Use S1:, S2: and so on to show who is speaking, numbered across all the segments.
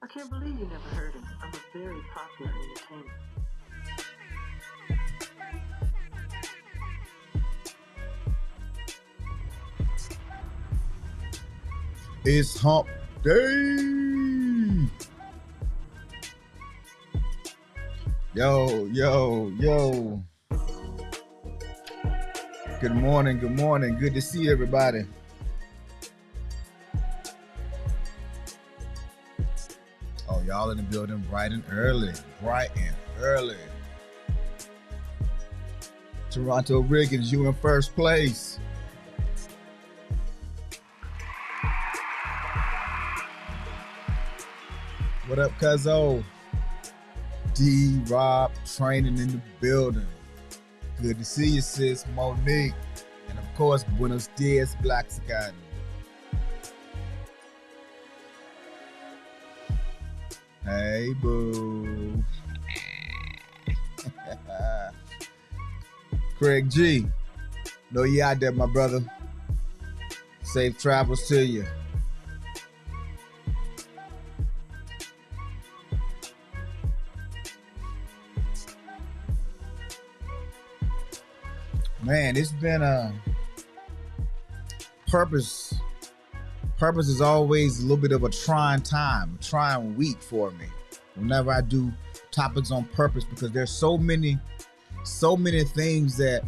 S1: I can't believe you never heard him. I'm a very popular entertainer.
S2: It's hump day. Yo, yo, yo. Good morning, good morning. Good to see everybody. Oh, y'all in the building bright and early. Bright and early. Toronto Riggins, you in first place. What up, cuzzo? D-Rob training in the building. Good to see you, sis, Monique. And of course, Buenos Dias, Black Sky. Hey, boo. Craig G. Know you out there, my brother. Safe travels to you. Man, it's been a purpose. Purpose is always a little bit of a trying time, a trying week for me. Whenever I do topics on purpose, because there's so many things that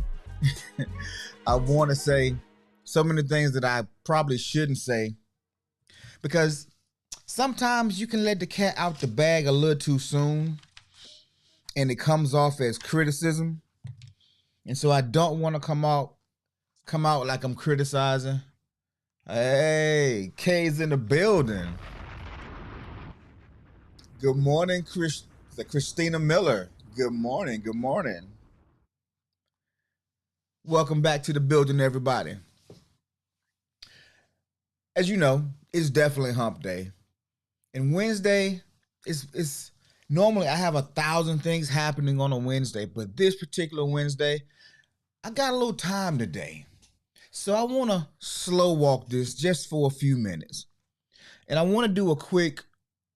S2: I want to say, so many things that I probably shouldn't say, because sometimes you can let the cat out the bag a little too soon, and it comes off as criticism. And so I don't want to come out like I'm criticizing. Hey, K's in the building. Good morning, Christina Miller. Good morning, good morning. Welcome back to the building, everybody. As you know, it's definitely hump day. And Wednesday is normally I have 1,000 things happening on a Wednesday, but this particular Wednesday, I got a little time today. So I want to slow walk this just for a few minutes. And I want to do a quick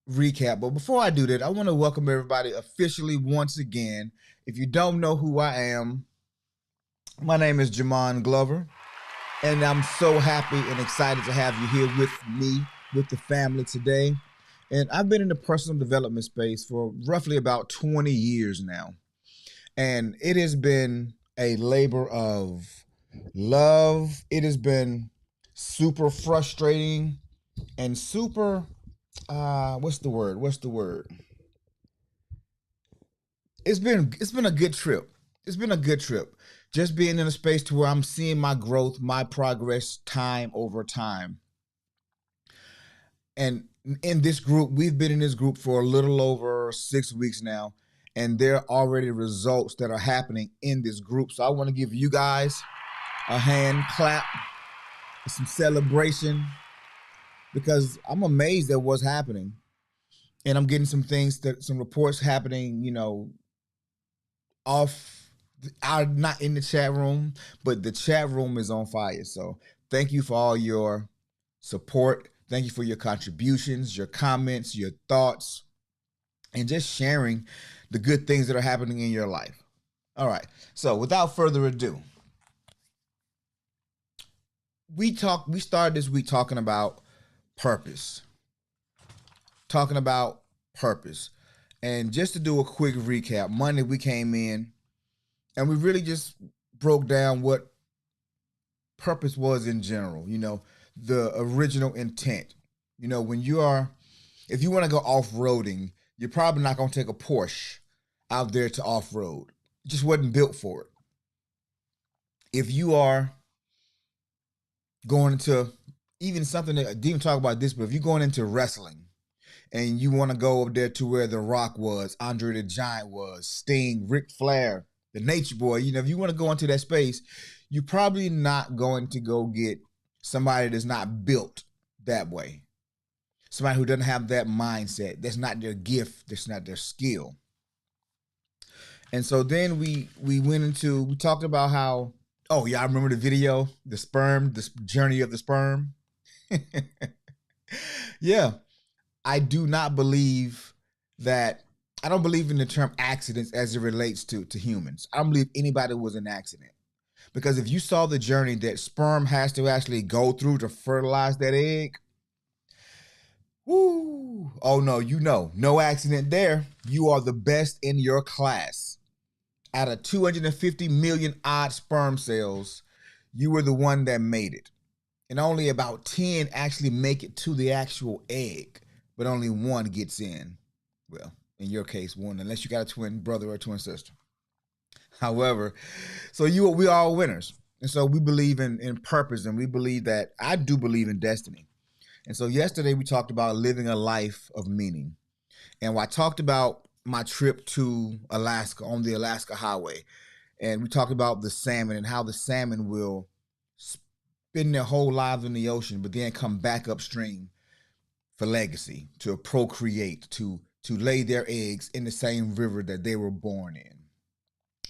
S2: recap. But before I do that, I want to welcome everybody officially once again. If you don't know who I am, my name is Jamon Glover. And I'm so happy and excited to have you here with me, with the family today. And I've been in the personal development space for roughly about 20 years now. And it has been a labor of love. It has been super frustrating and super, what's the word? It's been a good trip. It's been a good trip. Just being in a space to where I'm seeing my growth, my progress time over time. And in this group, we've been in this group for a little over 6 weeks now. And there are already results that are happening in this group. So I want to give you guys a hand clap, some celebration, because I'm amazed at what's happening. And I'm getting some reports happening, not in the chat room, but the chat room is on fire. So thank you for all your support. Thank you for your contributions, your comments, your thoughts, and just sharing the good things that are happening in your life. All right. So without further ado, we started this week talking about purpose. And just to do a quick recap, Monday we came in and we really just broke down what purpose was in general, the original intent. If you want to go off-roading, you're probably not going to take a Porsche out there to off-road. It just wasn't built for it. If you are going into even something that I didn't even talk about this, but if you're going into wrestling and you want to go up there to where The Rock was, Andre the Giant was, Sting, Ric Flair, the Nature Boy, if you want to go into that space, you're probably not going to go get somebody that's not built that way. Somebody who doesn't have that mindset. That's not their gift. That's not their skill. And so then we talked about how, oh, yeah, I remember the video, the journey of the sperm. Yeah. I do not believe that I don't believe in the term accidents as it relates to humans. I don't believe anybody was an accident. Because if you saw the journey that sperm has to actually go through to fertilize that egg, whoo, oh no, no accident there. You are the best in your class. Out of 250 million odd sperm cells, you were the one that made it. And only about 10 actually make it to the actual egg, but only one gets in. Well, in your case, one, unless you got a twin brother or a twin sister. However, so we are all winners. And so we believe in purpose, and we believe that I do believe in destiny. And so yesterday we talked about living a life of meaning. And I talked about my trip to Alaska on the Alaska Highway. And we talked about the salmon and how the salmon will spend their whole lives in the ocean, but then come back upstream for legacy, to procreate, to lay their eggs in the same river that they were born in.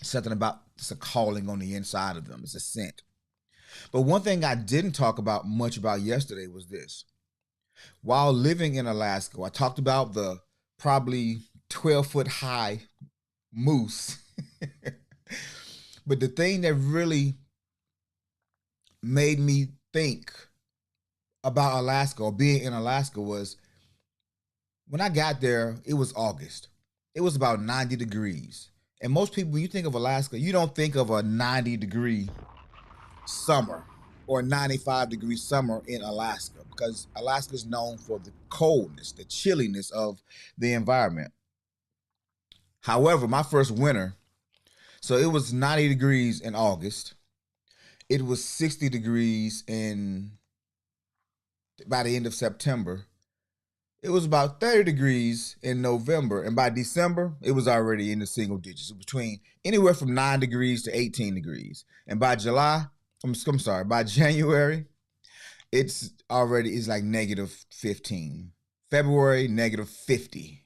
S2: Something about it's a calling on the inside of them. It's a scent. But one thing I didn't talk about much about yesterday was this. While living in Alaska, I talked about the probably 12-foot high moose. But the thing that really made me think about Alaska or being in Alaska was when I got there, it was August. It was about 90 degrees. And most people, when you think of Alaska, you don't think of a 90-degree summer or 95-degree summer in Alaska, because Alaska is known for the coldness, the chilliness of the environment. However, my first winter, so it was 90 degrees in August. It was 60 degrees by the end of September. It was about 30 degrees in November, and by December, it was already in the single digits, between anywhere from 9 degrees to 18 degrees. And by by January, it's like negative 15. February, negative 50.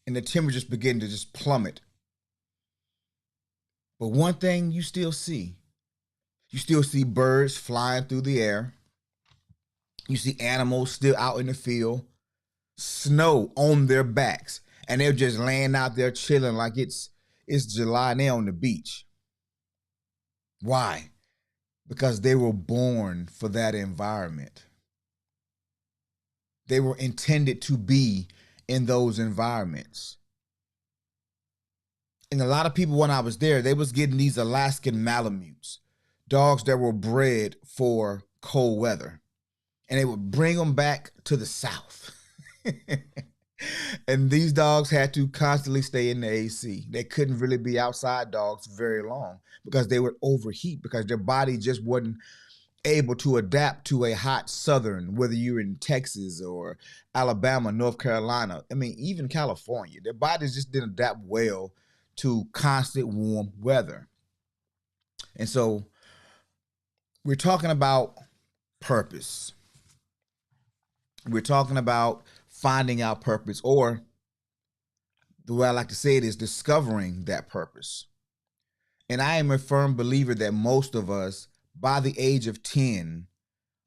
S2: And the temperatures begin to just plummet. But one thing you still see birds flying through the air. You see animals still out in the field, snow on their backs, and they're just laying out there chilling like it's July and they're on the beach. Why? Because they were born for that environment. They were intended to be in those environments. And a lot of people, when I was there, they was getting these Alaskan Malamutes, dogs that were bred for cold weather. And they would bring them back to the South. And these dogs had to constantly stay in the AC. They couldn't really be outside dogs very long because they would overheat, because their body just wasn't able to adapt to a hot southern, whether you're in Texas or Alabama, North Carolina. I mean, even California. Their bodies just didn't adapt well to constant warm weather. And so we're talking about purpose. We're talking about finding our purpose, or the way I like to say it is discovering that purpose. And I am a firm believer that most of us, by the age of 10,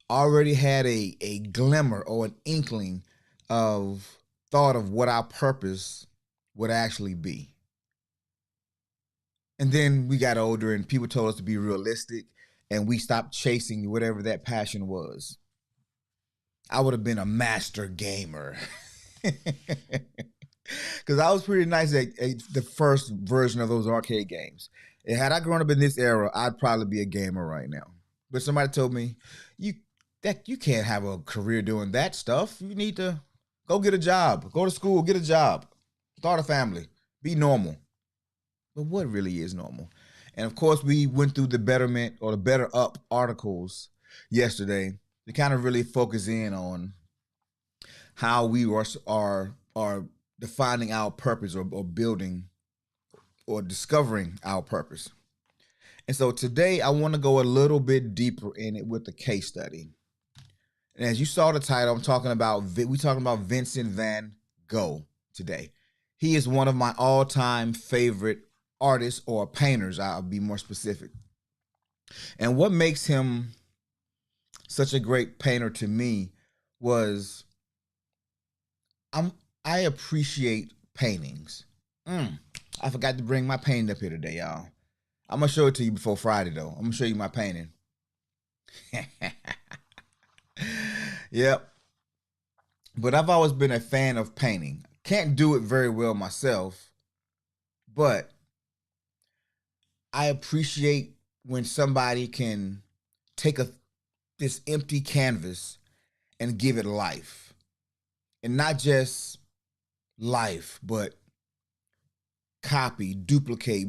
S2: already had a glimmer or an inkling of thought of what our purpose would actually be. And then we got older and people told us to be realistic, and we stopped chasing whatever that passion was. I would have been a master gamer. Because I was pretty nice at the first version of those arcade games. And had I grown up in this era, I'd probably be a gamer right now. But somebody told me, you can't have a career doing that stuff. You need to go get a job, go to school, get a job, start a family, be normal. But what really is normal? And of course, we went through the Betterment or the Better Up articles yesterday to kind of really focus in on how we are defining our purpose, or building or discovering our purpose. And so today I want to go a little bit deeper in it with the case study. And as you saw the title, we're talking about Vincent Van Gogh today. He is one of my all-time favorite artists, or painters, I'll be more specific. And what makes him such a great painter to me was I'm I appreciate paintings. I forgot to bring my painting up here today, y'all. I'm gonna show it to you before Friday though. I'm gonna show you my painting. Yep. But I've always been a fan of painting. Can't do it very well myself, but I appreciate when somebody can take a this empty canvas and give it life. And not just life, but copy, duplicate,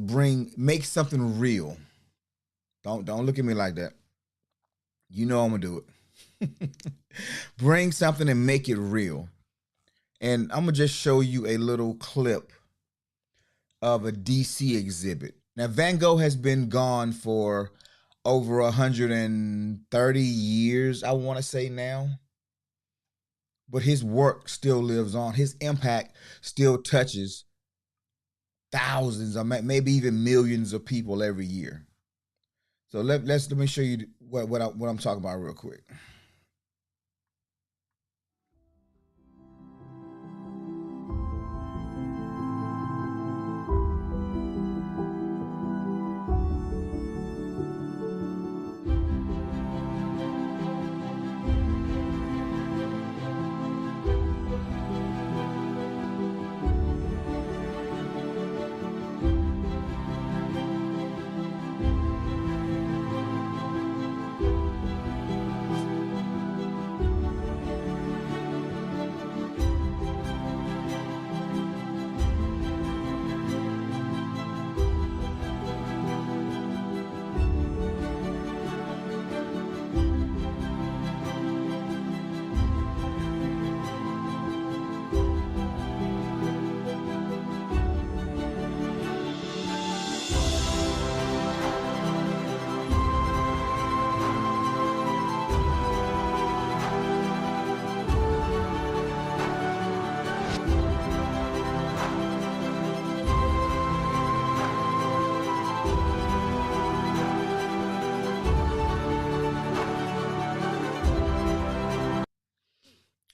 S2: make something real. Don't look at me like that. You know I'm gonna do it. Bring something and make it real. And I'm gonna just show you a little clip of a DC exhibit. Now Van Gogh has been gone for over 130 years, I want to say now. But his work still lives on. His impact still touches thousands or maybe even millions of people every year. So let me show you what I'm talking about real quick.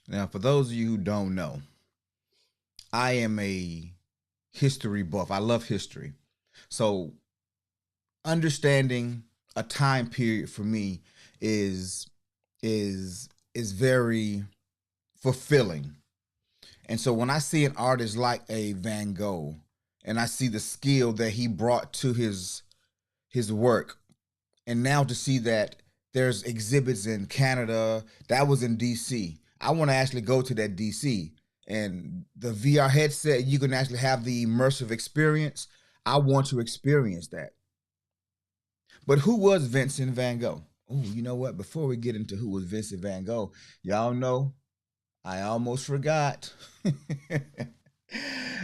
S2: Now, for those of you who don't know, I am a history buff. I love history. So understanding a time period for me is is very fulfilling. And so when I see an artist like a Van Gogh and I see the skill that he brought to his work, and now to see that there's exhibits in Canada, that was in DC. I want to actually go to that DC, and the VR headset, you can actually have the immersive experience. I want to experience that. But who was Vincent Van Gogh? Oh, you know what? Before we get into who was Vincent Van Gogh, y'all know I almost forgot.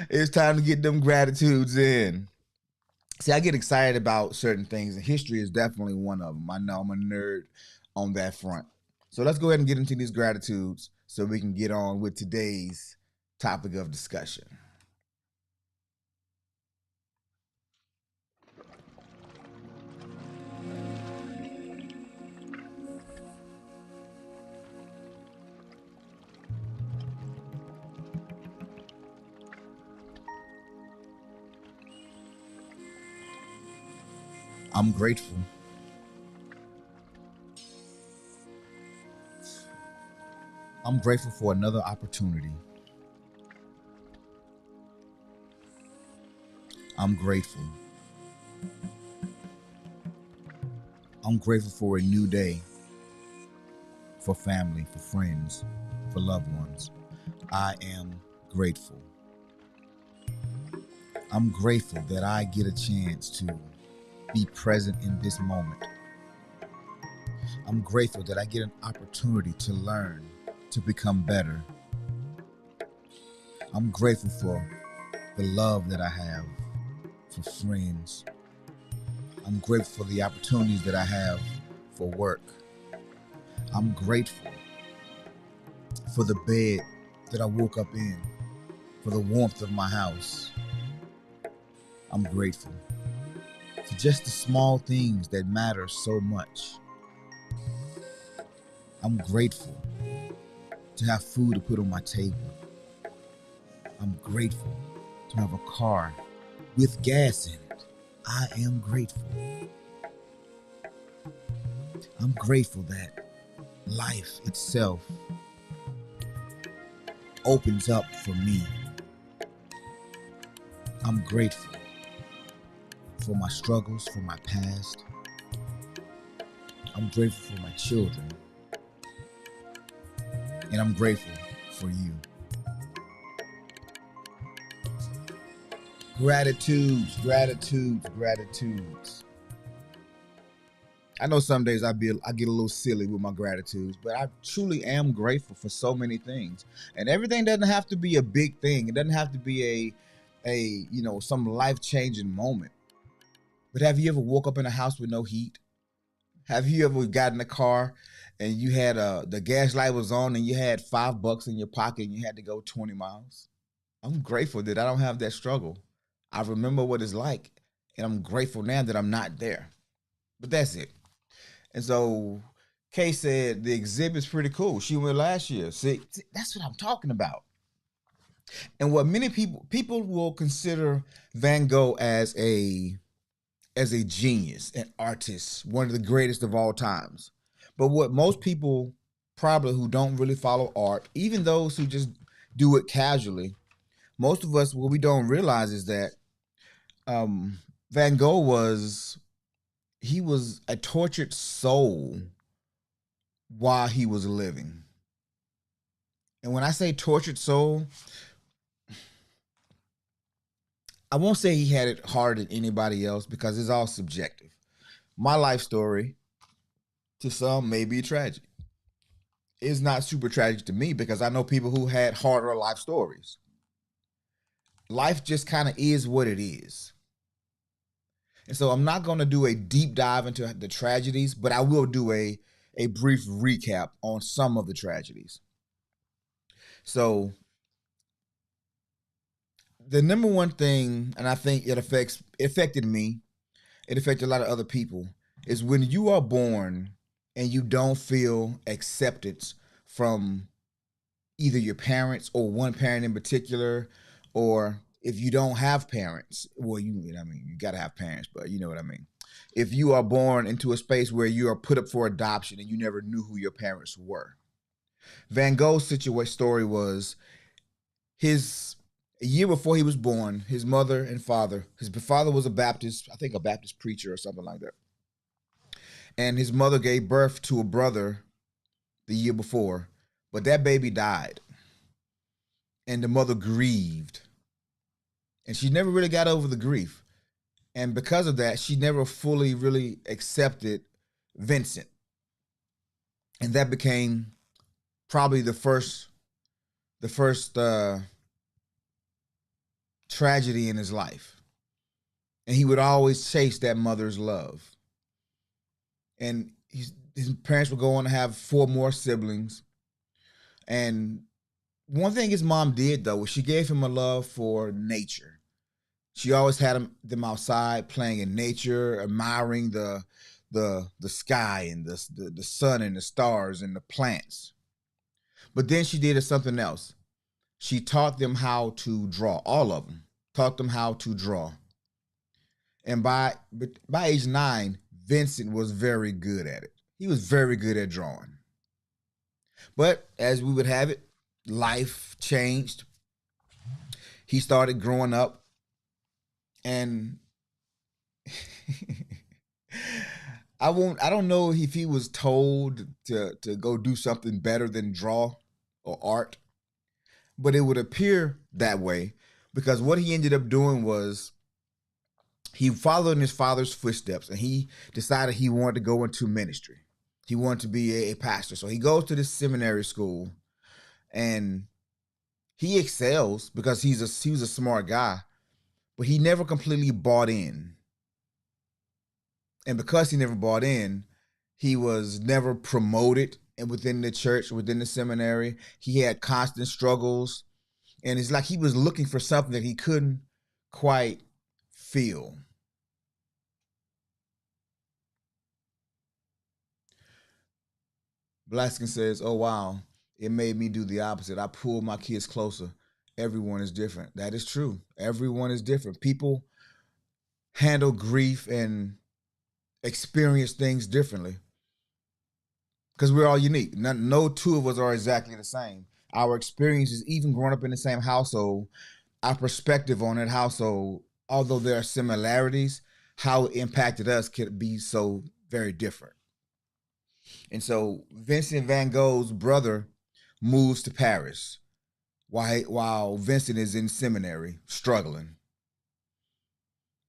S2: It's time to get them gratitudes in. See, I get excited about certain things, and history is definitely one of them. I know I'm a nerd on that front. So let's go ahead and get into these gratitudes so we can get on with today's topic of discussion. I'm grateful. I'm grateful for another opportunity. I'm grateful. I'm grateful for a new day, for family, for friends, for loved ones. I am grateful. I'm grateful that I get a chance to be present in this moment. I'm grateful that I get an opportunity to learn, to become better. I'm grateful for the love that I have for friends. I'm grateful for the opportunities that I have for work. I'm grateful for the bed that I woke up in, for the warmth of my house. I'm grateful for just the small things that matter so much. I'm grateful to have food to put on my table. I'm grateful to have a car with gas in it. I am grateful. I'm grateful that life itself opens up for me. I'm grateful for my struggles, for my past. I'm grateful for my children. And I'm grateful for you. Gratitudes, gratitudes, gratitudes. I know some days I get a little silly with my gratitudes, but I truly am grateful for so many things. And everything doesn't have to be a big thing. It doesn't have to be some life-changing moment. But have you ever woke up in a house with no heat? Have you ever got in a car and you had the gas light was on and you had $5 in your pocket and you had to go 20 miles? I'm grateful that I don't have that struggle. I remember what it's like, and I'm grateful now that I'm not there. But that's it. And so Kay said the exhibit's pretty cool. She went last year. See, that's what I'm talking about. And what many people will consider Van Gogh as a genius, an artist, one of the greatest of all times. But what most people probably who don't really follow art, even those who just do it casually, most of us, what we don't realize is that Van Gogh was a tortured soul while he was living. And when I say tortured soul, I won't say he had it harder than anybody else because it's all subjective. My life story to some may be tragic. It's not super tragic to me because I know people who had harder life stories. Life just kind of is what it is. And so I'm not going to do a deep dive into the tragedies, but I will do a brief recap on some of the tragedies. So the number one thing, and I think it affected me, it affected a lot of other people, is when you are born and you don't feel acceptance from either your parents or one parent in particular, or if you don't have parents, well, you gotta have parents, but you know what I mean. If you are born into a space where you are put up for adoption and you never knew who your parents were. Van Gogh's story was a year before he was born, his mother and father, his father was a Baptist, I think a Baptist preacher or something like that. And his mother gave birth to a brother the year before, but that baby died. And the mother grieved. And she never really got over the grief. And because of that, she never fully really accepted Vincent. And that became probably the first tragedy in his life. And he would always chase that mother's love. And his parents would go on to have 4 more siblings. And one thing his mom did though was she gave him a love for nature. She always had them outside playing in nature, admiring the sky and the sun and the stars and the plants. But then she did something else. She taught them how to draw, all of them. Taught them how to draw. And by age 9, Vincent was very good at it. He was very good at drawing. But as we would have it, life changed. He started growing up, and I don't know if he was told to go do something better than draw or art, but it would appear that way because what he ended up doing was he followed in his father's footsteps and he decided he wanted to go into ministry. He wanted to be a pastor. So he goes to this seminary school and he excels because he was a smart guy, but he never completely bought in. And because he never bought in, he was never promoted and within the church, within the seminary. He had constant struggles. And it's like he was looking for something that he couldn't quite feel. Blaskin says, "Oh wow, it made me do the opposite. I pulled my kids closer Everyone is different. That is true. Everyone is different. People handle grief and experience things differently because we're all unique. No two of us are exactly the same. Our experiences, even growing up in the same household, our perspective on that household, although there are similarities, how it impacted us could be so very different. And so Vincent Van Gogh's brother moves to Paris while Vincent is in seminary struggling.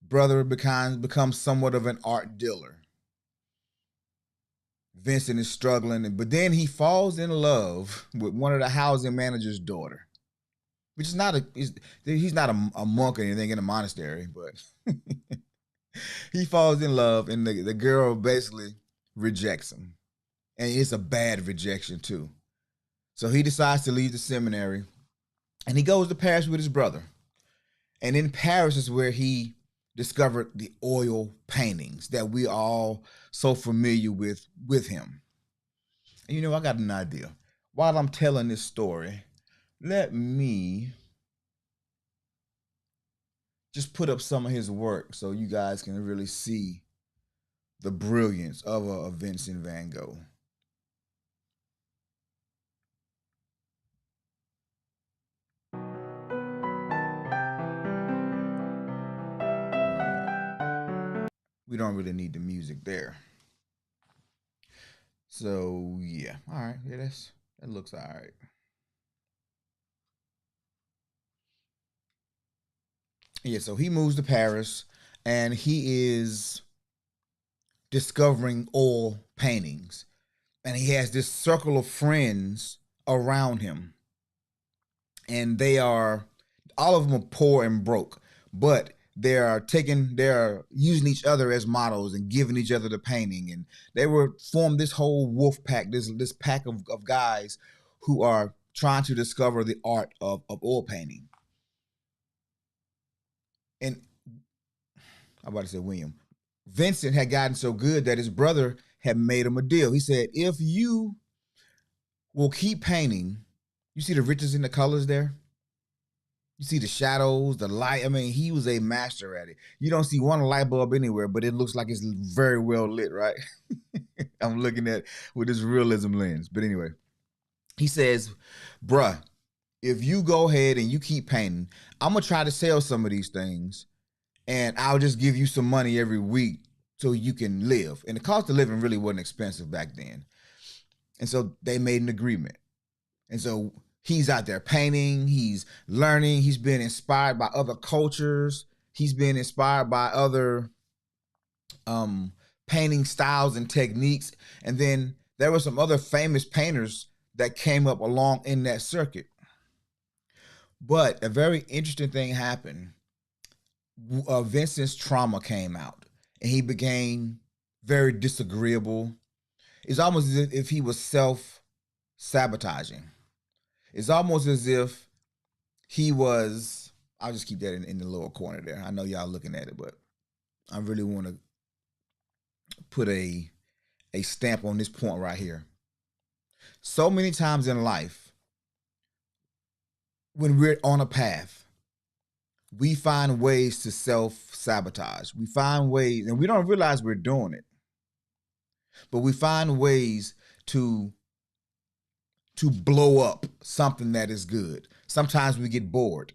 S2: Brother becomes somewhat of an art dealer. Vincent is struggling, but then he falls in love with one of the housing manager's daughter, which is not he's not a monk or anything in a monastery, but he falls in love, and the girl basically rejects him, and it's a bad rejection too. So he decides to leave the seminary, and he goes to Paris with his brother. And in Paris is where he discovered the oil paintings that we are all so familiar with him. And I got an idea. While I'm telling this story, let me just put up some of his work so you guys can really see the brilliance of a Vincent Van Gogh. We don't really need the music there. So yeah, all right, yeah, that looks all right. Yeah, so he moves to Paris, and he is discovering oil paintings, and he has this circle of friends around him, and they are all of them are poor and broke, but they're using each other as models and giving each other the painting, and they were formed this whole wolf pack, this pack of guys who are trying to discover the art of oil painting. And I'm about to say William. Vincent had gotten so good that his brother had made him a deal. He said, if you will keep painting, you see the riches in the colors there? You see the shadows, the light. I mean, he was a master at it. You don't see one light bulb anywhere, but it looks like it's very well lit, right? I'm looking at with this realism lens. But anyway, he says, bruh, if you go ahead and you keep painting, I'm going to try to sell some of these things, and I'll just give you some money every week so you can live. And the cost of living really wasn't expensive back then. And so they made an agreement. And so he's out there painting, he's learning, he's been inspired by other cultures, he's been inspired by other painting styles and techniques. And then there were some other famous painters that came up along in that circuit. But a very interesting thing happened. Vincent's trauma came out, and he became very disagreeable. It's almost as if he was self-sabotaging. It's almost as if he was, I'll just keep that in the lower corner there. I know y'all looking at it, but I really want to put a stamp on this point right here. So many times in life, when we're on a path, we find ways to self-sabotage. We find ways, and we don't realize we're doing it, but we find ways to blow up something that is good. Sometimes we get bored.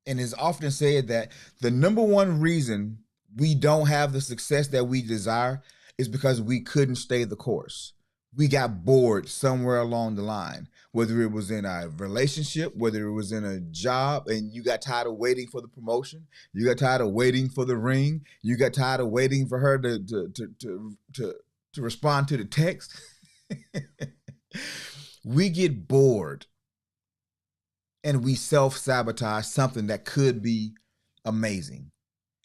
S2: And it's often said that the number one reason we don't have the success that we desire is because we couldn't stay the course. We got bored somewhere along the line, whether it was in a relationship, whether it was in a job, and you got tired of waiting for the promotion, you got tired of waiting for the ring, you got tired of waiting for her to respond to the text. We get bored and we self-sabotage something that could be amazing.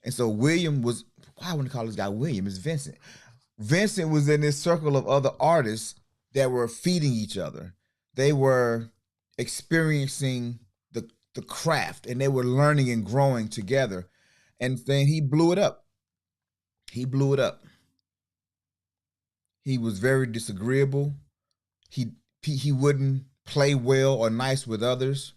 S2: And so William was, why I want to call this guy William, it's Vincent. Vincent was in this circle of other artists that were feeding each other. They were experiencing the craft, and they were learning and growing together. And then he blew it up. He blew it up. He was very disagreeable. He wouldn't play well or nice with others.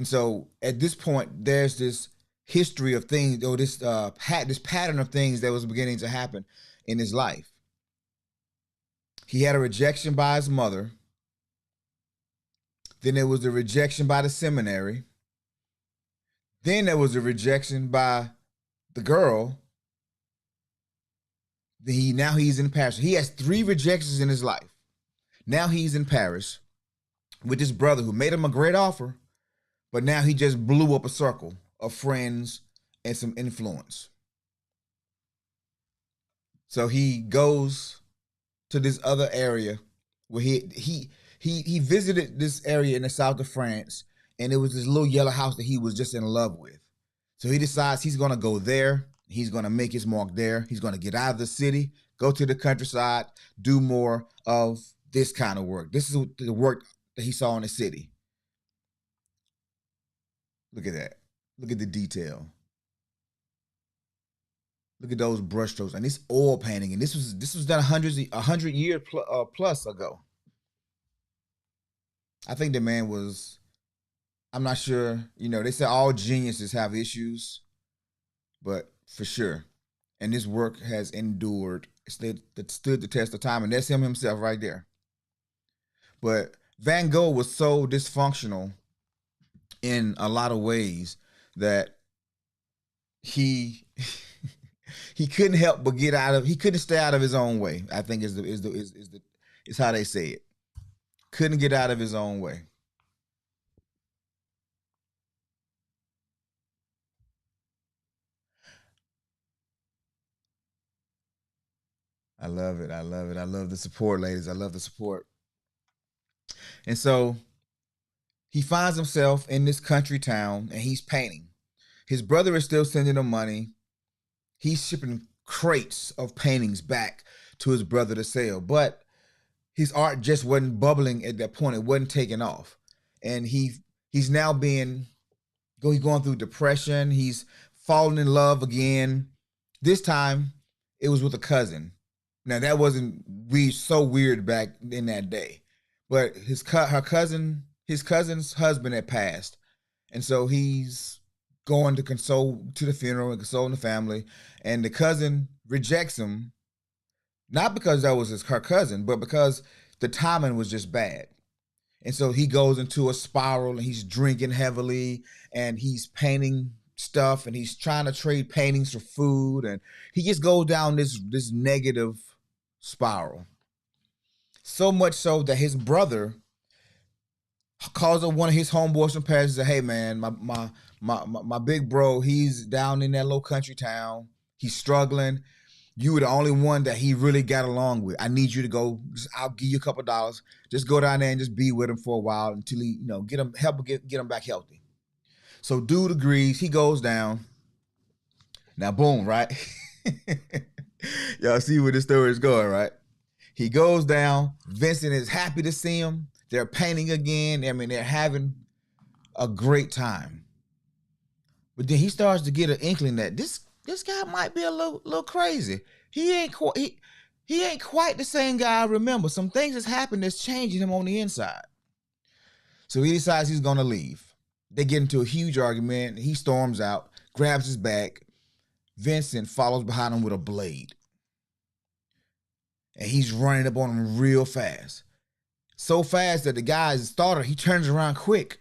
S2: And so at this point, there's this history of things, or this pattern of things that was beginning to happen in his life. He had a rejection by his mother. Then there was the rejection by the seminary. Then there was a rejection by the girl. Now he's in Paris. He has 3 rejections in his life. Now he's in Paris with his brother who made him a great offer, but now he just blew up a circle of friends and some influence. So he goes to this other area where he visited this area in the south of France, and it was this little yellow house that he was just in love with. So he decides he's going to go there. He's going to make his mark there. He's going to get out of the city, go to the countryside, do more of this kind of work. This is the work that he saw in the city. Look at that. Look at the detail. Look at those brushstrokes and this oil painting. And this was done 100 years plus ago. I think the man was, I'm not sure, they say all geniuses have issues, but for sure. And this work has endured, it stood the test of time, and that's him himself right there. But Van Gogh was so dysfunctional in a lot of ways that he he couldn't help but he couldn't stay out of his own way. I think is how they say it. Couldn't get out of his own way. I love it. I love it. I love the support, ladies. I love the support. And so he finds himself in this country town and he's painting. His brother is still sending him money. He's shipping crates of paintings back to his brother to sell. But his art just wasn't bubbling at that point. It wasn't taking off. And he's now going through depression. He's fallen in love again. This time it was with a cousin. Now that wasn't so weird back in that day. But his cousin's husband had passed. And so he's going to console to the funeral and consoling the family. And the cousin rejects him, not because that was her cousin, but because the timing was just bad. And so he goes into a spiral and he's drinking heavily and he's painting stuff and he's trying to trade paintings for food. And he just goes down this negative spiral. So much so that his brother calls up one of his homeboys from Paris and says, "Hey man, my big bro, he's down in that little country town. He's struggling. You were the only one that he really got along with. I need you to go. I'll give you a couple $. Just go down there and just be with him for a while until he, get him back healthy." So dude agrees. He goes down. Now, boom, right? Y'all see where this story is going, right? He goes down. Vincent is happy to see him. They're painting again. I mean, they're having a great time. But then he starts to get an inkling that this guy might be a little crazy. He ain't quite the same guy I remember. Some things that's happened that's changing him on the inside. So he decides he's gonna leave. They get into a huge argument. He storms out, grabs his bag. Vincent follows behind him with a blade. And he's running up on him real fast. So fast that the guy's starter, he turns around quick.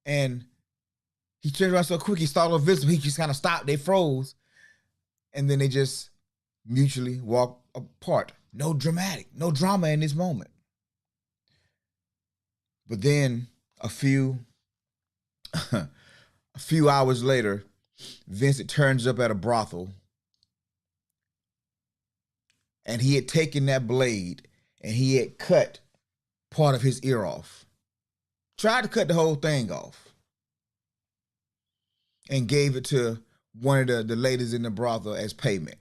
S2: And he turns around so quick, he startled Vincent. He just kind of stopped. They froze. And then they just mutually walk apart. No drama in this moment. But then a few hours later, Vincent turns up at a brothel. And he had taken that blade and he had cut part of his ear off. Tried to cut the whole thing off. And gave it to one of the ladies in the brothel as payment.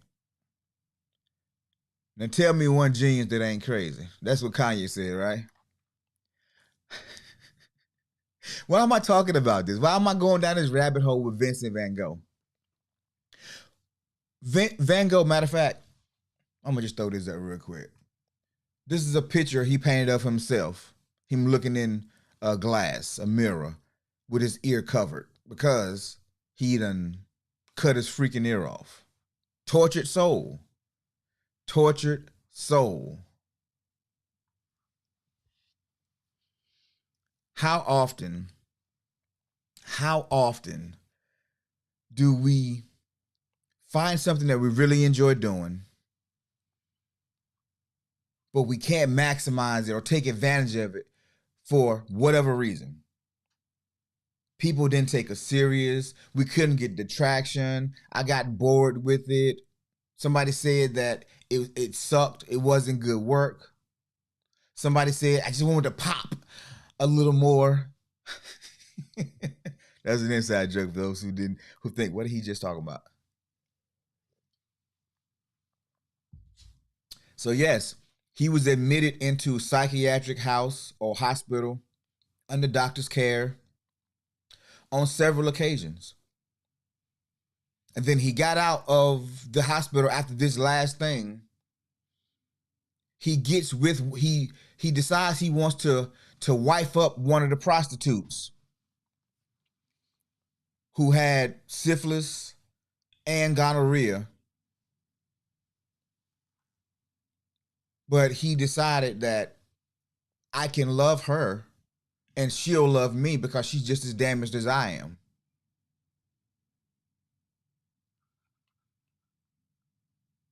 S2: Now tell me one genius that ain't crazy. That's what Kanye said, right? Why am I talking about this? Why am I going down this rabbit hole with Vincent Van Gogh? Van Gogh, matter of fact, I'm going to just throw this up real quick. This is a picture he painted of himself. Him looking in a glass, a mirror, with his ear covered because he done cut his freaking ear off. Tortured soul. Tortured soul. How often do we find something that we really enjoy doing, but we can't maximize it or take advantage of it for whatever reason? People didn't take us serious. We couldn't get the traction. I got bored with it. Somebody said that it sucked. It wasn't good work. Somebody said I just wanted to pop a little more. That's an inside joke for those who think, what did he just talk about? So yes, he was admitted into psychiatric house or hospital under doctor's care on several occasions. And then he got out of the hospital after this last thing. He decides he wants to wife up one of the prostitutes who had syphilis and gonorrhea. But he decided that I can love her and she'll love me because she's just as damaged as I am.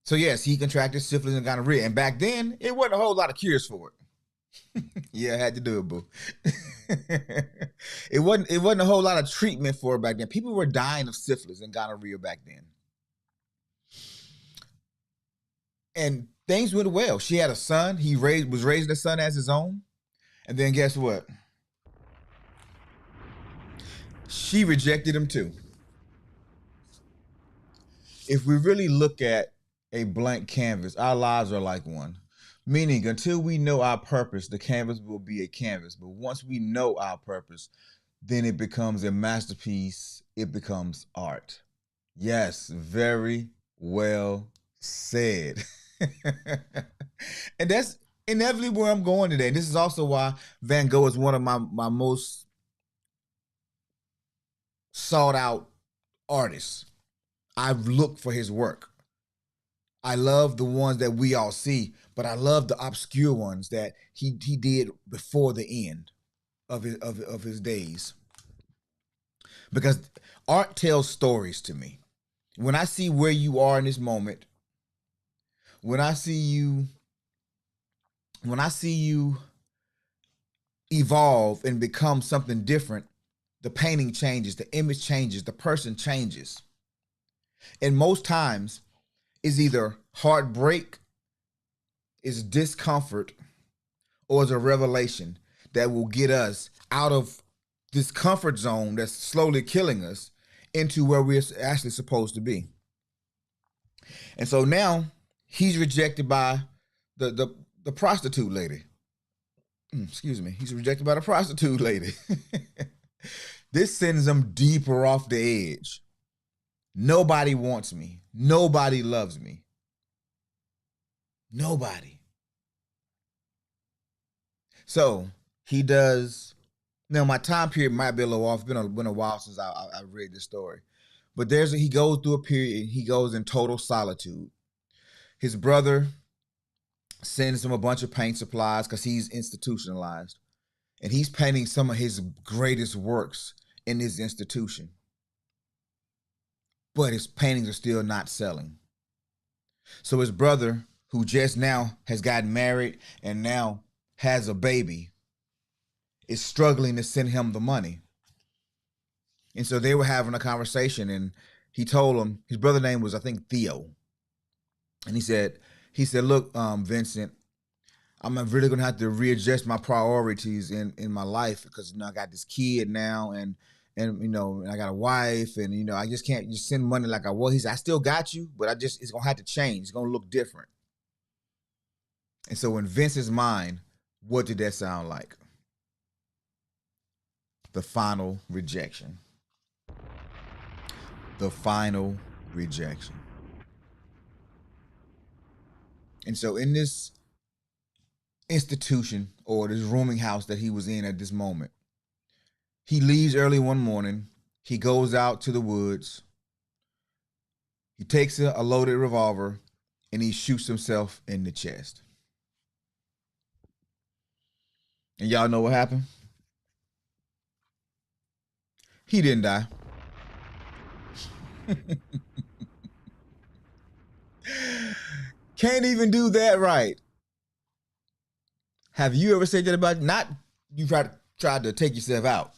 S2: So yes, he contracted syphilis and gonorrhea. And back then, it wasn't a whole lot of cures for it. Yeah, I had to do it, boo. It wasn't a whole lot of treatment for it back then. People were dying of syphilis and gonorrhea back then. And things went well. She had a son. He was raising a son as his own. And then guess what? She rejected him too. If we really look at a blank canvas, our lives are like one. Meaning, until we know our purpose, the canvas will be a canvas. But once we know our purpose, then it becomes a masterpiece. It becomes art. Yes, very well said. And that's inevitably where I'm going today. And this is also why Van Gogh is one of my most sought out artists. I look for his work. I love the ones that we all see, but I love the obscure ones that he did before the end of his days. Because art tells stories to me. When I see where you are in this moment, when I see you evolve and become something different, the painting changes, the image changes, the person changes. And most times is either heartbreak, is discomfort, or is a revelation that will get us out of this comfort zone that's slowly killing us into where we're actually supposed to be. And so now he's rejected by the prostitute lady. Excuse me. He's rejected by the prostitute lady. This sends him deeper off the edge. Nobody wants me. Nobody loves me. Nobody. So he does. Now my time period might be a little off. It's been a while since I read this story. But he goes through a period. He goes in total solitude. His brother sends him a bunch of paint supplies because he's institutionalized. And he's painting some of his greatest works in his institution. But his paintings are still not selling. So his brother, who just now has gotten married and now has a baby, is struggling to send him the money. And so they were having a conversation, and he told him, his brother's name was, I think, Theo. And he said, look, Vincent, I'm really gonna have to readjust my priorities in my life because I got this kid now, and I got a wife, and I just can't just send money like I was. He said, I still got you, but it's gonna have to change. It's gonna look different. And so in Vince's mind, what did that sound like? The final rejection. The final rejection. And so in this institution or this rooming house that he was in at this moment, He leaves early one morning. He goes out to the woods. He takes a loaded revolver and he shoots himself in the chest. And y'all know what happened? He didn't die. Can't even do that right. Have you ever said that about, not you tried to take yourself out,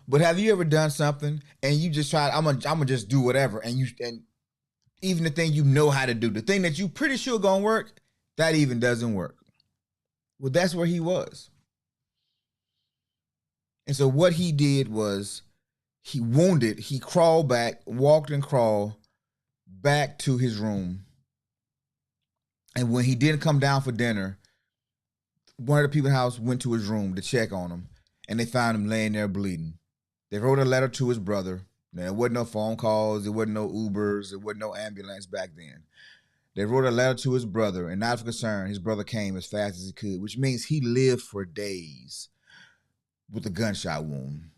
S2: but have you ever done something and you just tried, I'm gonna just do whatever, and even the thing you know how to do, the thing that you pretty sure gonna work, that even doesn't work. Well, that's where he was. And so what he did was he crawled back, walked and crawled back to his room. And when he didn't come down for dinner, one of the people in the house went to his room to check on him, and they found him laying there bleeding. They wrote a letter to his brother. Now, there wasn't no phone calls, there wasn't no Ubers, there wasn't no ambulance back then. They wrote a letter to his brother, and out of concern, his brother came as fast as he could, which means he lived for days with a gunshot wound.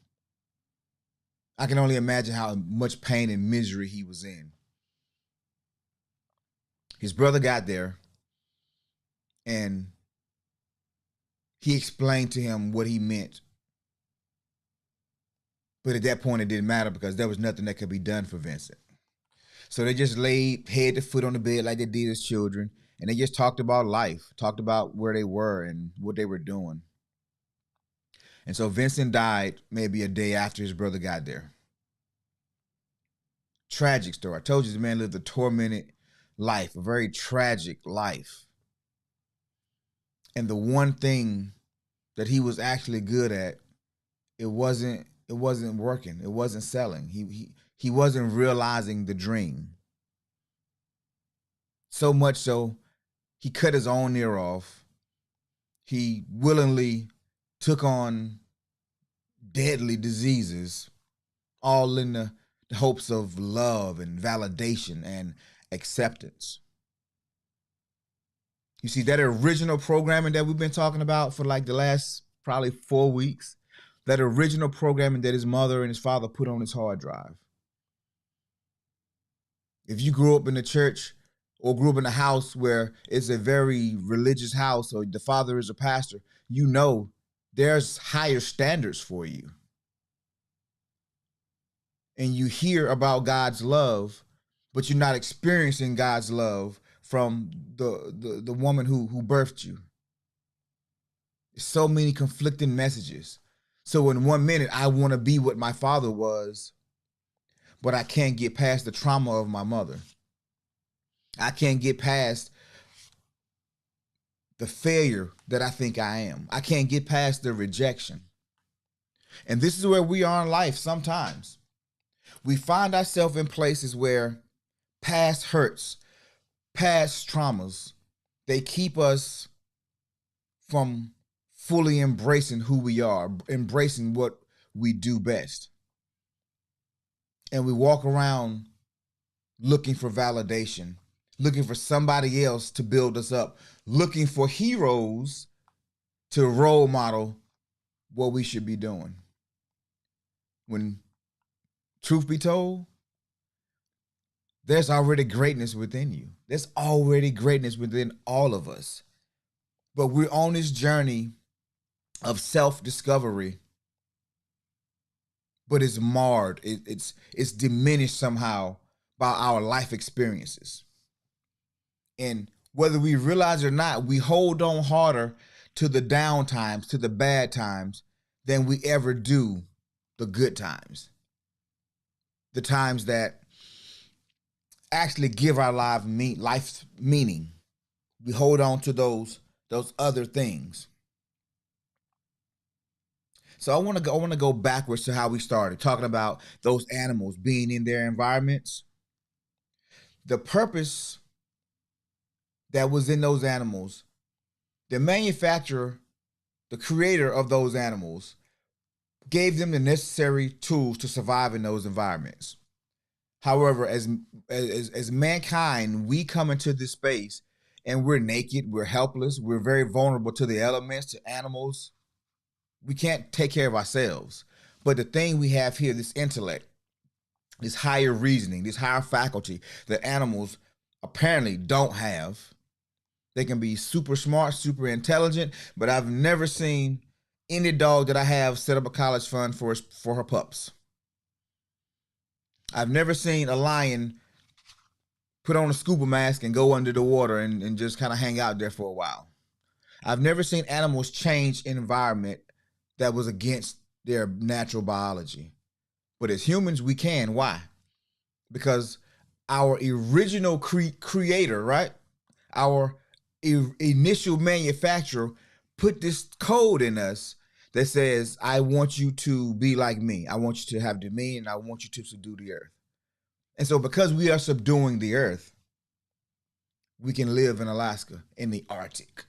S2: I can only imagine how much pain and misery he was in. His brother got there, and he explained to him what he meant. But at that point, it didn't matter because there was nothing that could be done for Vincent. So they just laid head to foot on the bed like they did as children, and they just talked about life, talked about where they were and what they were doing. And so Vincent died maybe a day after his brother got there. Tragic story. I told you the man lived a tormented life, a very tragic life. And the one thing that he was actually good at, it wasn't working. It wasn't selling. He wasn't realizing the dream. So much so, he cut his own ear off. He willingly took on deadly diseases, all in the hopes of love and validation and acceptance. You see, that original programming that we've been talking about for like the last probably 4 weeks, that original programming that his mother and his father put on his hard drive. If you grew up in the church or grew up in a house where it's a very religious house or the father is a pastor, you know there's higher standards for you. And you hear about God's love, but you're not experiencing God's love from the woman who birthed you. So many conflicting messages. So in 1 minute, I want to be what my father was, but I can't get past the trauma of my mother. I can't get past the failure that I think I am. I can't get past the rejection. And this is where we are in life sometimes. We find ourselves in places where past hurts, past traumas, they keep us from fully embracing who we are, embracing what we do best. And we walk around looking for validation, looking for somebody else to build us up, looking for heroes to role model what we should be doing. When truth be told, there's already greatness within you. There's already greatness within all of us. But we're on this journey of self-discovery, but it's marred. It's diminished somehow by our life experiences. And whether we realize it or not, we hold on harder to the down times, to the bad times, than we ever do the good times. The times that actually give our life's meaning. We hold on to those other things. So I want to go backwards to how we started, talking about those animals being in their environments. The purpose that was in those animals, the manufacturer, the creator of those animals, gave them the necessary tools to survive in those environments. However, as mankind, we come into this space and we're naked, we're helpless, we're very vulnerable to the elements, to animals, We can't take care of ourselves. But the thing we have here, this intellect, this higher reasoning, this higher faculty that animals apparently don't have. They can be super smart, super intelligent, but I've never seen any dog that I have set up a college fund for her pups. I've never seen a lion put on a scuba mask and go under the water and just kind of hang out there for a while. I've never seen animals change environment that was against their natural biology. But as humans, we can. Why? Because our original creator, right? Our initial manufacturer put this code in us that says, I want you to be like me. I want you to have dominion. I want you to subdue the earth. And so because we are subduing the earth, we can live in Alaska, in the Arctic.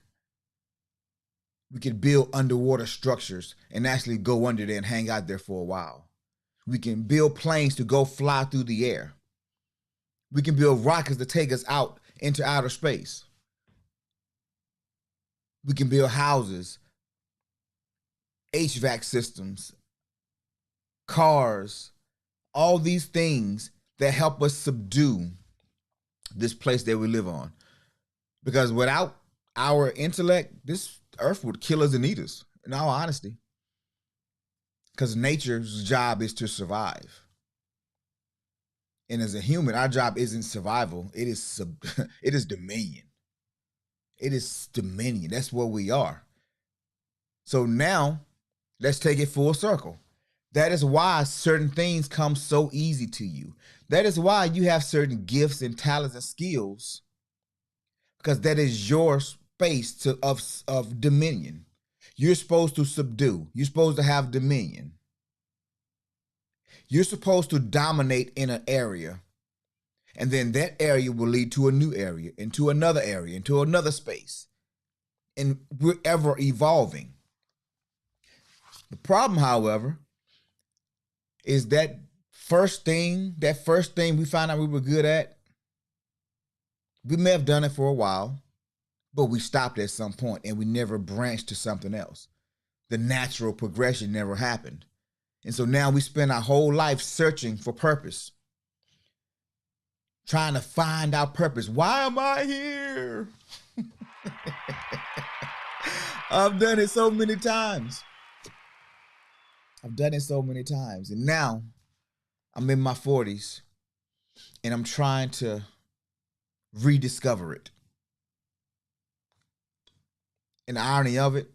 S2: We can build underwater structures and actually go under there and hang out there for a while. We can build planes to go fly through the air. We can build rockets to take us out into outer space. We can build houses, HVAC systems, cars, all these things that help us subdue this place that we live on. Because without our intellect, this earth would kill us and eat us, in all honesty. Because nature's job is to survive. And as a human, our job isn't survival. It is it is dominion. It is dominion. That's what we are. So now, let's take it full circle. That is why certain things come so easy to you. That is why you have certain gifts and talents and skills. Because that is your space of dominion. You're supposed to subdue. You're supposed to have dominion. You're supposed to dominate in an area. And then that area will lead to a new area, into another space. And we're ever evolving. The problem, however, is that first thing we found out we were good at, we may have done it for a while, but we stopped at some point and we never branched to something else. The natural progression never happened. And so now we spend our whole life searching for purpose. Trying to find our purpose. Why am I here? I've done it so many times. And now I'm in my 40s and I'm trying to rediscover it. And the irony of it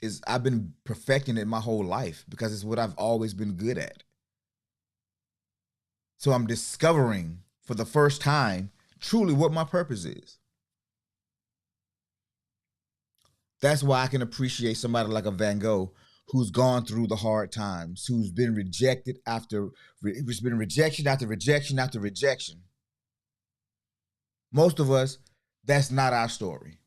S2: is I've been perfecting it my whole life because it's what I've always been good at. So I'm discovering for the first time truly what my purpose is. That's why I can appreciate somebody like a Van Gogh who's gone through the hard times, who's been rejected it's been rejection after rejection after rejection. Most of us, that's not our story.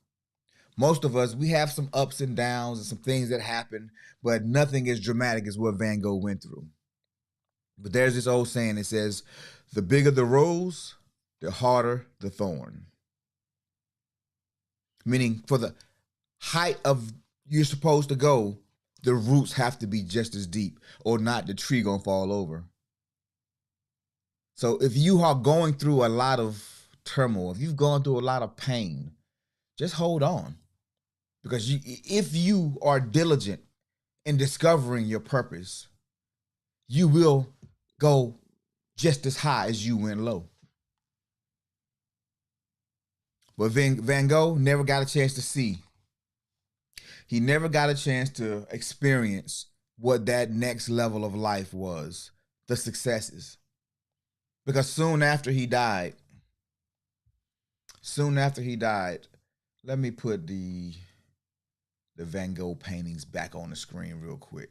S2: Most of us, we have some ups and downs and some things that happen, but nothing as dramatic as what Van Gogh went through. But there's this old saying that says, the bigger the rose, the harder the thorn. Meaning for the height of you're supposed to go, the roots have to be just as deep or not the tree gonna fall over. So if you are going through a lot of turmoil, if you've gone through a lot of pain, just hold on. Because if you are diligent in discovering your purpose, you will go just as high as you went low. But Van Gogh never got a chance to see. He never got a chance to experience what that next level of life was, the successes. Because soon after he died, let me put the Van Gogh paintings back on the screen real quick.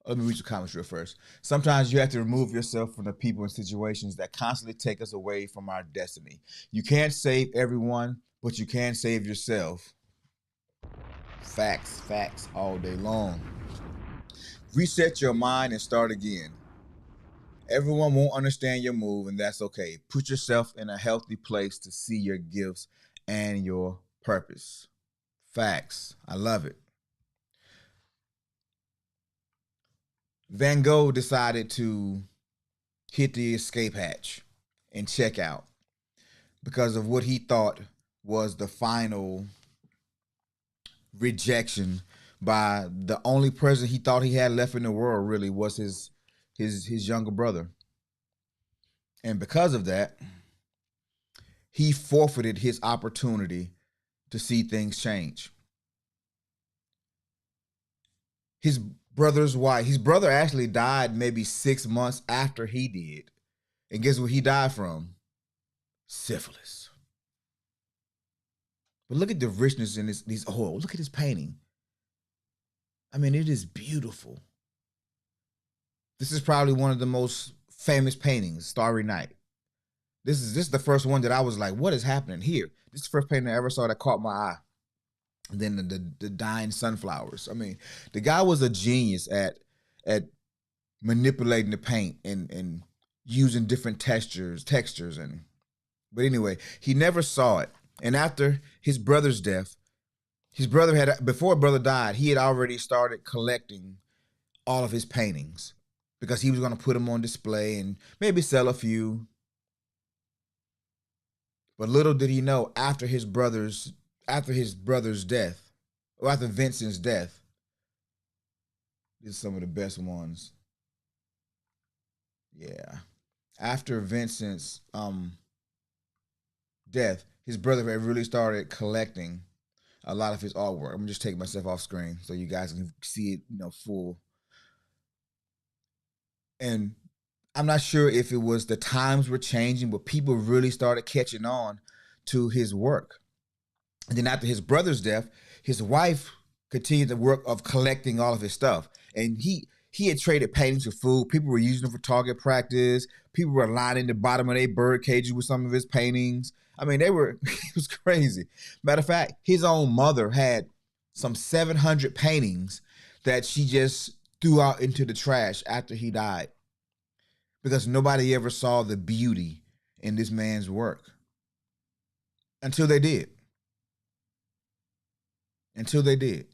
S2: Let me read your comments real first. Sometimes you have to remove yourself from the people and situations that constantly take us away from our destiny. You can't save everyone, but you can save yourself. Facts all day long. Reset your mind and start again. Everyone won't understand your move, and that's okay. Put yourself in a healthy place to see your gifts and your purpose. Facts. I love it. Van Gogh decided to hit the escape hatch and check out because of what he thought was the final rejection by the only person he thought he had left in the world. Really was his younger brother, and because of that, he forfeited his opportunity to see things change. His brother's wife, his brother actually died maybe 6 months after he did. And guess what he died from? Syphilis. But look at the richness in these. Oh, look at his painting. I mean, it is beautiful. This is probably one of the most famous paintings, Starry Night. This is the first one that I was like, what is happening here? This is the first painting I ever saw that caught my eye. And then the dying sunflowers. I mean, the guy was a genius at manipulating the paint and using different textures and but anyway, he never saw it. And after his brother's death, his brother had before brother died, he had already started collecting all of his paintings because he was going to put them on display and maybe sell a few. But little did he know after his brother's death, or after Vincent's death, these are some of the best ones. Yeah. After Vincent's death, his brother had really started collecting a lot of his artwork. I'm gonna just take myself off screen so you guys can see it, full. And I'm not sure if it was the times were changing, but people really started catching on to his work. And then after his brother's death, his wife continued the work of collecting all of his stuff. And he had traded paintings for food. People were using them for target practice. People were lining the bottom of their bird cages with some of his paintings. I mean, it was crazy. Matter of fact, his own mother had some 700 paintings that she just threw out into the trash after he died because nobody ever saw the beauty in this man's work until they did. Until they did.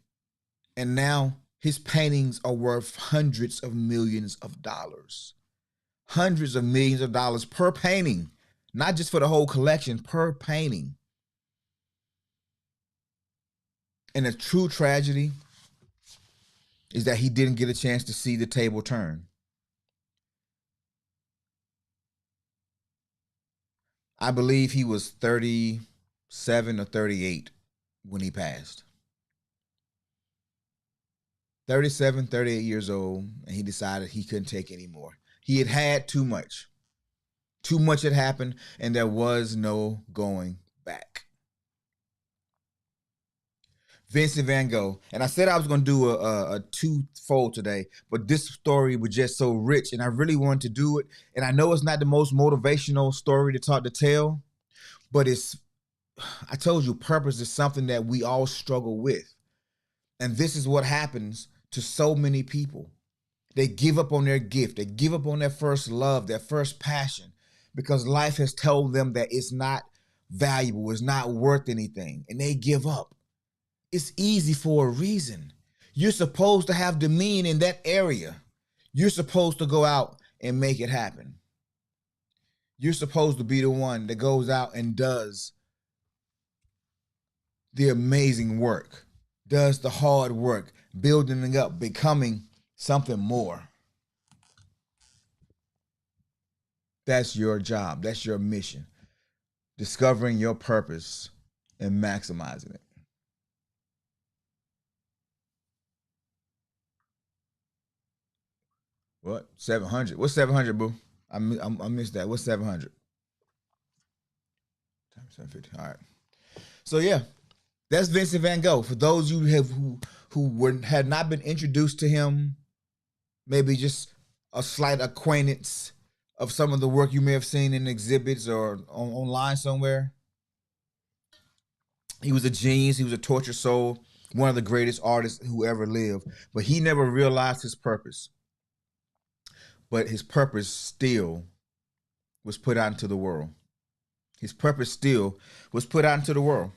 S2: And now his paintings are worth hundreds of millions of dollars. Hundreds of millions of dollars per painting. Not just for the whole collection, per painting. And the true tragedy is that he didn't get a chance to see the table turn. I believe he was 37 or 38 when he passed. 37, 38 years old, and he decided he couldn't take any more. He had had too much. Too much had happened, and there was no going back. Vincent Van Gogh. And I said I was going to do a twofold today, but this story was just so rich, and I really wanted to do it. And I know it's not the most motivational story to tell, but I told you, purpose is something that we all struggle with. And this is what happens to so many people. They give up on their gift. They give up on their first love, their first passion, because life has told them that it's not valuable, it's not worth anything, and they give up. It's easy for a reason. You're supposed to have dominion in that area. You're supposed to go out and make it happen. You're supposed to be the one that goes out and does the amazing work, does the hard work, building up, becoming something more. That's your job. That's your mission. Discovering your purpose and maximizing it. What? 700. What's 700, boo? I missed that. What's 700? Times 750. All right. So yeah, that's Vincent Van Gogh. For those you who had not been introduced to him, maybe just a slight acquaintance of some of the work you may have seen in exhibits or online somewhere. He was a genius. He was a tortured soul, one of the greatest artists who ever lived. But he never realized his purpose. But his purpose still was put out into the world. His purpose still was put out into the world.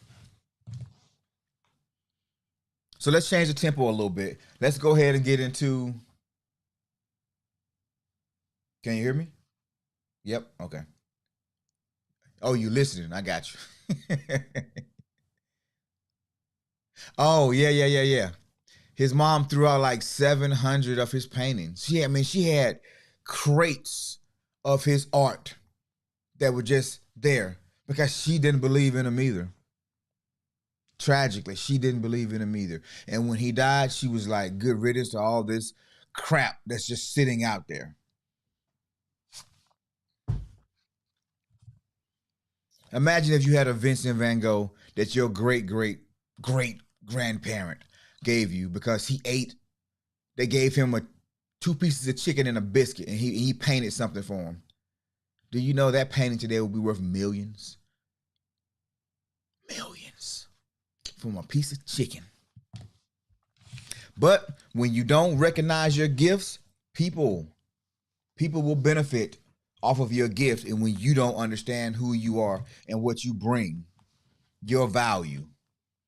S2: So let's change the tempo a little bit. Let's go ahead and get into Can you hear me? Yep. Okay. Oh, you listening? I got you. Oh, yeah, yeah, yeah, yeah. His mom threw out like 700 of his paintings. She had crates of his art that were just there because she didn't believe in him either. Tragically, she didn't believe in him either. And when he died, she was like, good riddance to all this crap that's just sitting out there. Imagine if you had a Vincent Van Gogh that your great grandparent gave you because they gave him two pieces of chicken and a biscuit, and he painted something for him. Do you know that painting today would be worth millions? Millions from a piece of chicken. But when you don't recognize your gifts, people will benefit off of your gift. And when you don't understand who you are and what you bring, your value,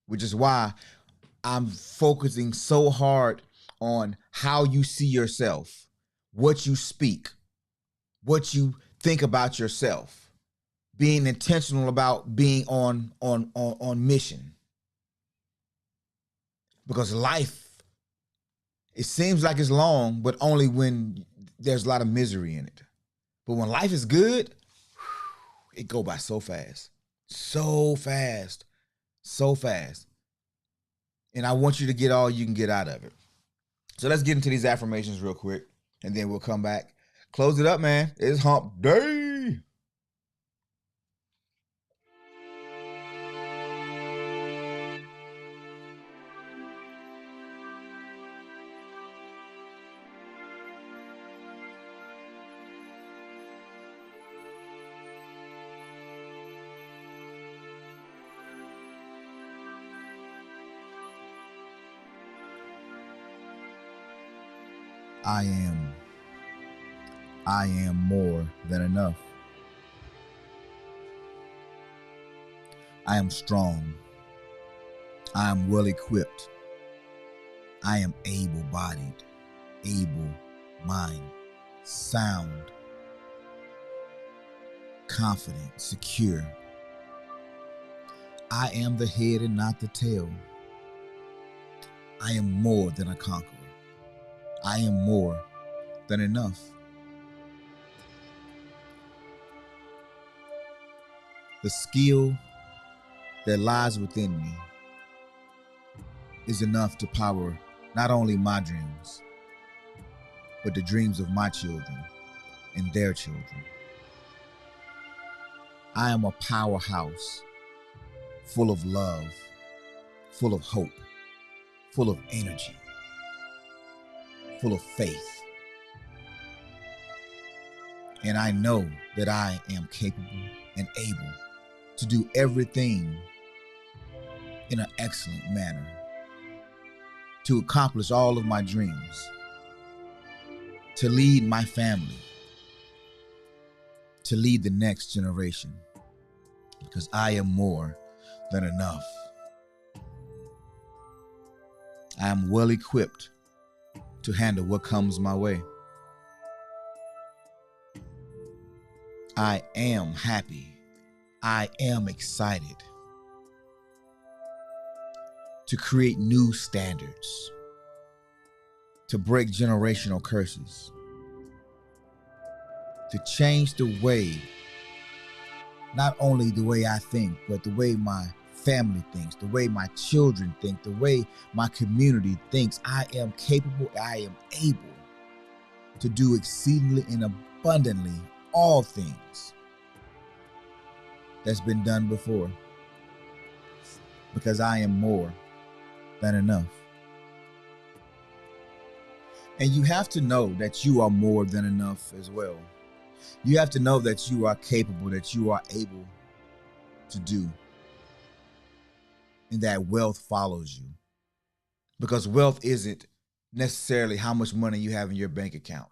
S2: which is why I'm focusing so hard on how you see yourself, what you speak, what you think about yourself, being intentional about being on mission. Because life, it seems like it's long, but only when there's a lot of misery in it. But when life is good, it go by so fast. So fast. So fast. And I want you to get all you can get out of it. So let's get into these affirmations real quick, and then we'll come back. Close it up, man. It's hump day. I am more than enough. I am strong. I am well equipped. I am able bodied, able mind, sound, confident, secure. I am the head and not the tail. I am more than a conqueror. I am more than enough. The skill that lies within me is enough to power not only my dreams, but the dreams of my children and their children. I am a powerhouse full of love, full of hope, full of energy, full of faith. And I know that I am capable and able to do everything in an excellent manner, to accomplish all of my dreams, to lead my family, to lead the next generation, because I am more than enough. I am well equipped to handle what comes my way. I am happy. I am excited to create new standards, to break generational curses, to change the way, not only the way I think, but the way my family thinks, the way my children think, the way my community thinks. I am capable, I am able to do exceedingly and abundantly all things that's been done before, because I am more than enough. And you have to know that you are more than enough as well. You have to know that you are capable, that you are able to do, and that wealth follows you. Because wealth isn't necessarily how much money you have in your bank account.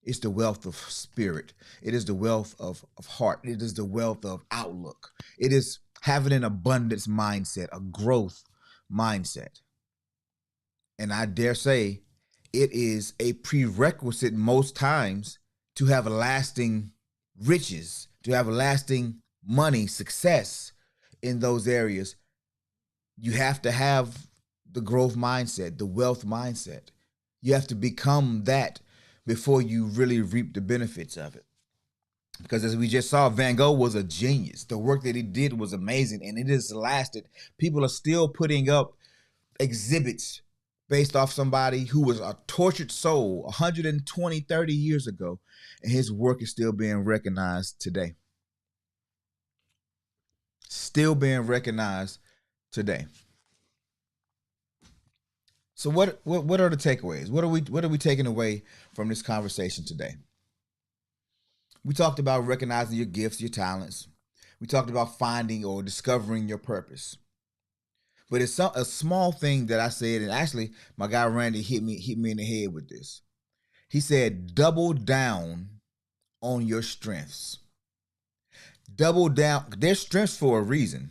S2: It's the wealth of spirit. It is the wealth of heart. It is the wealth of outlook. It is having an abundance mindset, a growth mindset. And I dare say it is a prerequisite most times to have lasting riches, to have lasting money, success in those areas, you have to have the growth mindset, the wealth mindset. You have to become that before you really reap the benefits of it. Because as we just saw, Van Gogh was a genius. The work that he did was amazing, and it has lasted. People are still putting up exhibits based off somebody who was a tortured soul 120, 30 years ago, and his work is still being recognized today. Still being recognized today. So what are the takeaways? What are we taking away from this conversation today? We talked about recognizing your gifts, your talents. We talked about finding or discovering your purpose. But it's a small thing that I said, and actually my guy Randy hit me in the head with this. He said, double down on your strengths. Double down. There's strengths for a reason.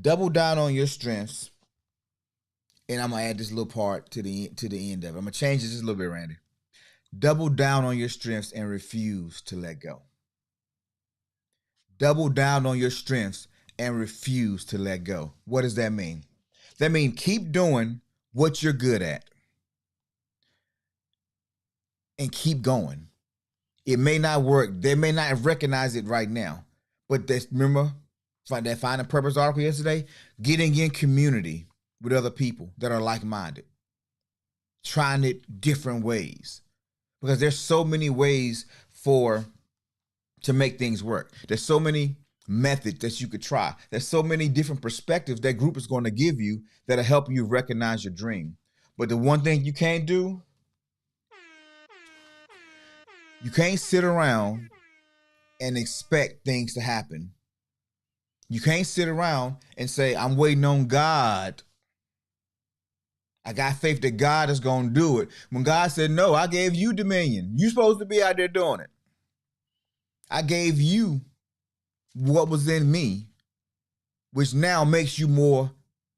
S2: Double down on your strengths. And I'm gonna add this little part to the end of it. I'm gonna change it just a little bit, Randy. Double down on your strengths and refuse to let go. Double down on your strengths and refuse to let go. What does that mean? That means keep doing what you're good at and keep going. It may not work. They may not recognize it right now. But remember that Find a Purpose article yesterday? Getting in community with other people that are like-minded. Trying it different ways. Because there's so many ways to make things work. There's so many methods that you could try. There's so many different perspectives that group is going to give you that'll help you recognize your dream. But the one thing you can't do, you can't sit around and expect things to happen. You can't sit around and say, I'm waiting on God. I got faith that God is going to do it. When God said, no, I gave you dominion. You're supposed to be out there doing it. I gave you what was in me, which now makes you more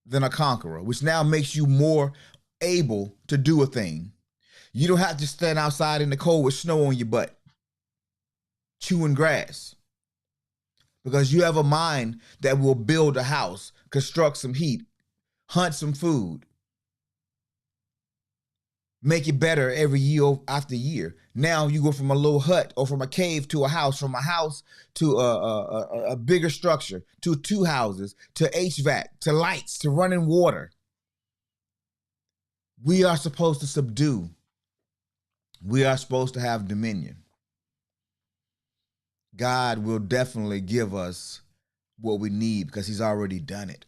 S2: than a conqueror, which now makes you more able to do a thing. You don't have to stand outside in the cold with snow on your butt, chewing grass, because you have a mind that will build a house, construct some heat, hunt some food, make it better every year after year. Now you go from a little hut or from a cave to a house, from a house to a bigger structure, to 2 houses, to HVAC, to lights, to running water. We are supposed to subdue. We are supposed to have dominion. God will definitely give us what we need because he's already done it.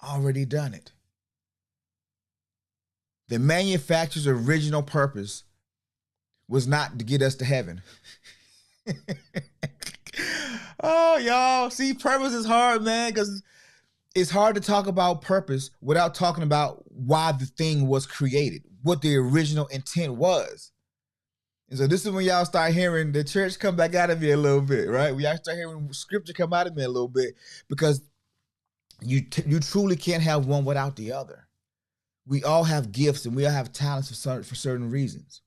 S2: Already done it. The manufacturer's original purpose was not to get us to heaven. Oh, y'all. See, purpose is hard, man, because it's hard to talk about purpose without talking about why the thing was created, what the original intent was. And so this is when y'all start hearing the church come back out of me a little bit, right? We start hearing scripture come out of me a little bit because you truly can't have one without the other. We all have gifts and we all have talents for certain reasons.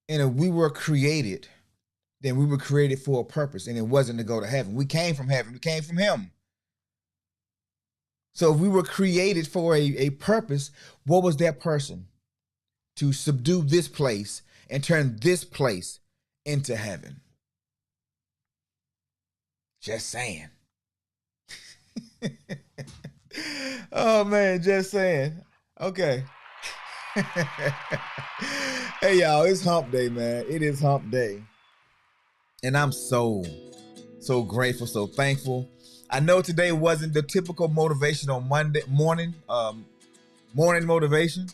S2: And if we were created, then we were created for a purpose, and it wasn't to go to heaven. We came from heaven. We came from him. So if we were created for a purpose, what was that person? To subdue this place and turn this place into heaven. Just saying. Oh, man, just saying. Okay. Hey, y'all, it's hump day, man. It is hump day. And I'm so grateful, so thankful. I know today wasn't the typical motivational Monday morning motivation,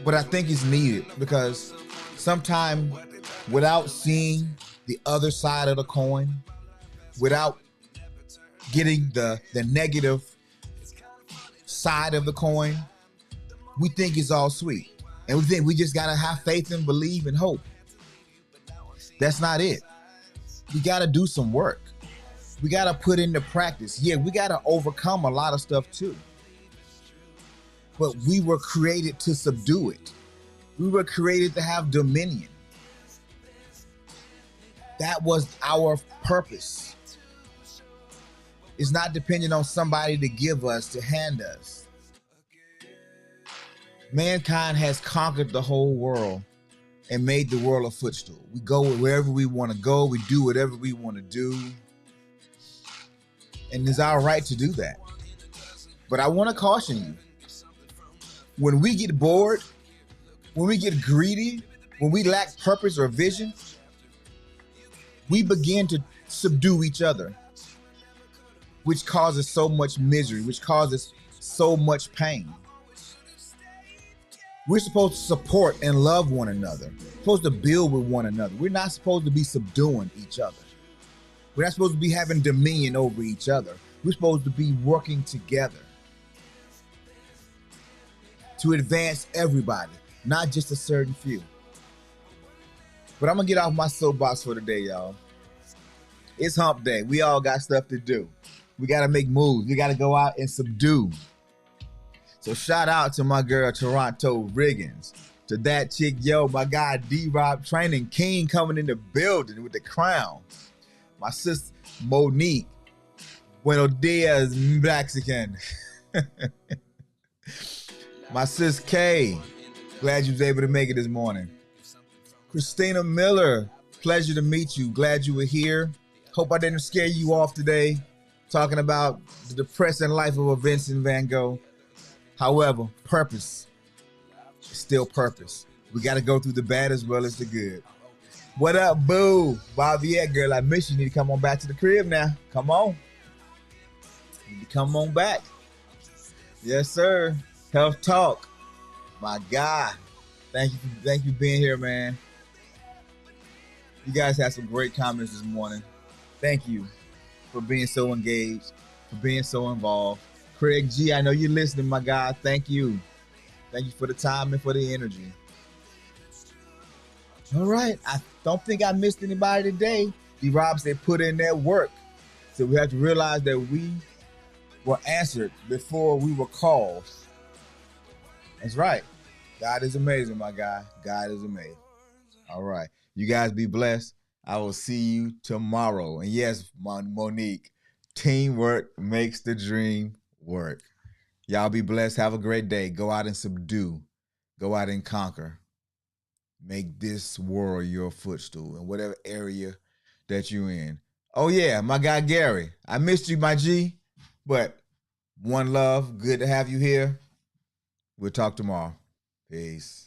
S2: but I think it's needed because sometimes without seeing the other side of the coin, without getting the negative side of the coin, we think it's all sweet. And we think we just got to have faith and believe and hope. That's not it. We got to do some work. We got to put into practice. Yeah, we got to overcome a lot of stuff too. But we were created to subdue it. We were created to have dominion. That was our purpose. It's not dependent on somebody to give us, to hand us. Mankind has conquered the whole world and made the world a footstool. We go wherever we want to go. We do whatever we want to do. And it's our right to do that. But I want to caution you. When we get bored, when we get greedy, when we lack purpose or vision, we begin to subdue each other, which causes so much misery, which causes so much pain. We're supposed to support and love one another. We're supposed to build with one another. We're not supposed to be subduing each other. We're not supposed to be having dominion over each other. We're supposed to be working together to advance everybody, not just a certain few. But I'm going to get off my soapbox for today, y'all. It's hump day. We all got stuff to do. We got to make moves. We got to go out and subdue. So shout out to my girl, Toronto Riggins. To that chick, yo, my guy, D-Rob Training King coming in the building with the crown. My sister, Monique. Buenos dias, Mexican. My sis, Kay. Glad you was able to make it this morning. Christina Miller. Pleasure to meet you. Glad you were here. Hope I didn't scare you off today talking about the depressing life of a Vincent Van Gogh. However, purpose is still purpose. We got to go through the bad as well as the good. What up, boo? Bobbiette, girl, I miss you. You need to come on back to the crib now. Come on. You need to come on back. Yes, sir. Health Talk. My God. Thank you for being here, man. You guys had some great comments this morning. Thank you for being so engaged, for being so involved. Craig G, I know you're listening, my guy. Thank you. Thank you for the time and for the energy. All right. I don't think I missed anybody today. D-Rob said put in that work. So we have to realize that we were answered before we were called. That's right. God is amazing, my guy. God is amazing. All right. You guys be blessed. I will see you tomorrow. And yes, Monique, teamwork makes the dream work. Y'all be blessed. Have a great day. Go out and subdue. Go out and conquer. Make this world your footstool in whatever area that you're in. Oh, yeah, my guy Gary. I missed you, my G. But one love. Good to have you here. We'll talk tomorrow. Peace.